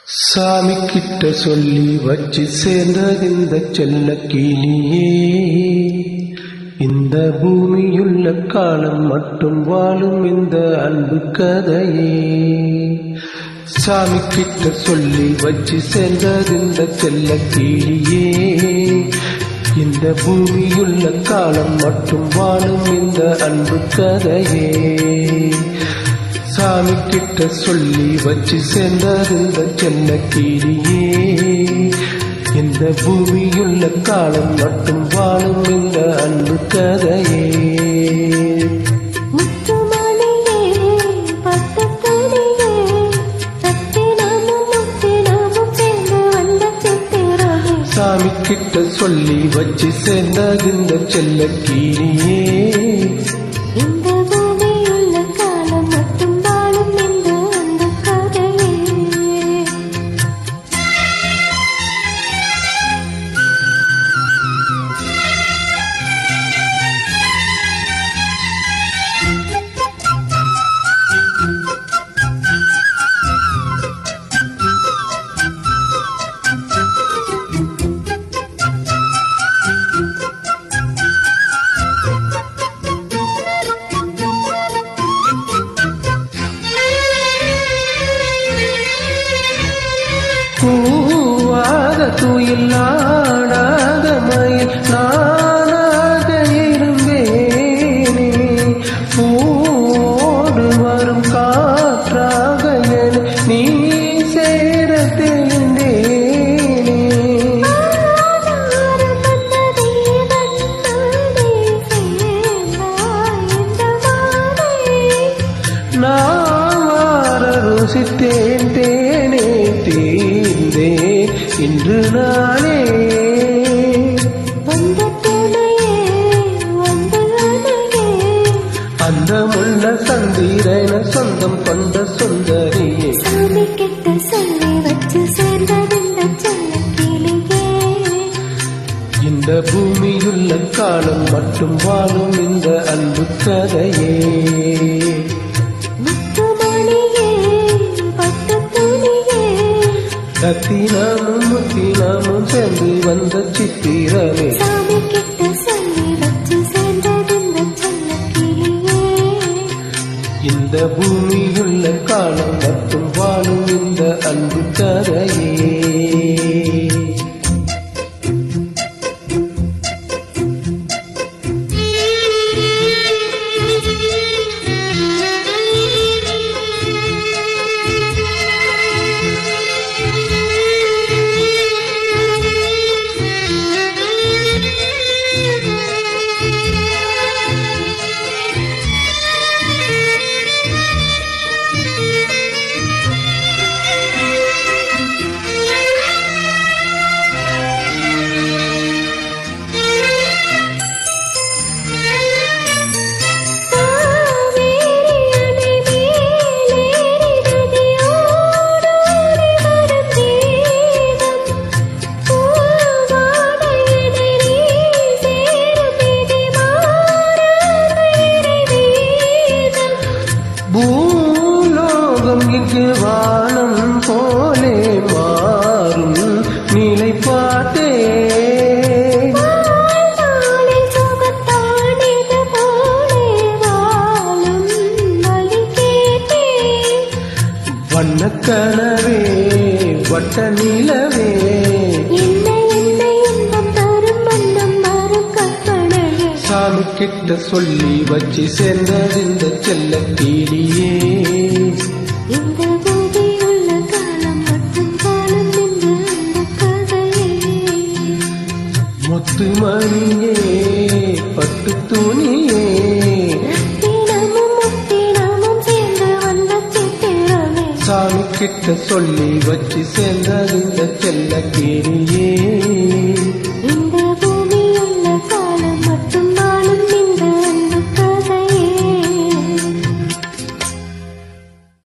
சாமி கிட்ட சொல்லி வச்சு சேர்ந்தது இந்த செல்ல கிளியே. இந்த பூமியுள்ள காலம் மட்டும் வாழும் இந்த அன்பு கதையே. சாமி கிட்ட சொல்லி வச்சு சேர்ந்தது இந்த செல்ல கிளியே. இந்த பூமியுள்ள காலம் மட்டும் வாழும் இந்த அன்பு கதையே. சாமி கிட்ட சொல்லி வச்சு சேர்ந்தது இந்த செல்ல கிளியே. இந்த பூமியுள்ள காலம் மட்டும் வாழும் இந்த அன்பு கதையே. சாமி கிட்ட சொல்லி வச்சு சேர்ந்தது இந்த செல்ல கிளியே. பூவாத துயிலாடாத மயில் நானாக இருந்தேனே. பூவோடு வரும் காற்றாக என நீ சேர தெரிந்தேனே. நான் வார ருசித்தேன் தேனே தீர்ந்தே இன்று நானே. அந்த முள்ள சந்திரன சொந்தம் கொண்ட சுந்தரியே. சாமி கிட்ட சொல்லி வச்சு சேர்ந்தது செல்ல கிளியே. இந்த பூமியுள்ள காலம் மட்டும் வாழும் இந்த அன்பு கதையே. ரத்தினமும் முத்தினமும் சேர்ந்து வந்த சித்திரமே. சாமி கிட்ட சொல்லி வச்சு சேர்ந்தது செல்ல கிளியே. இந்த பூமியுள்ள காலம் மட்டும் வாழும் இந்த அன்பு கதையே. பூலோகம் இங்கு வானம் போலே மாறும் நிலை பாட்டே. வண்ணக்கனவே வட்ட நிலவே. சாமி கிட்ட சொல்லி வச்சு சேர்ந்தது இந்த செல்ல கிளியே. இந்த பூமியுள்ள காலம் மட்டும் வாழும் இந்த கதையே. முத்து மணியே பட்டு துணியே. ரத்தினமும் முத்தினமும் சேர்ந்து வந்த சித்திரமே. சாமி கிட்ட சொல்லி வச்சு சேர்ந்தது இந்த செல்ல கிளியே.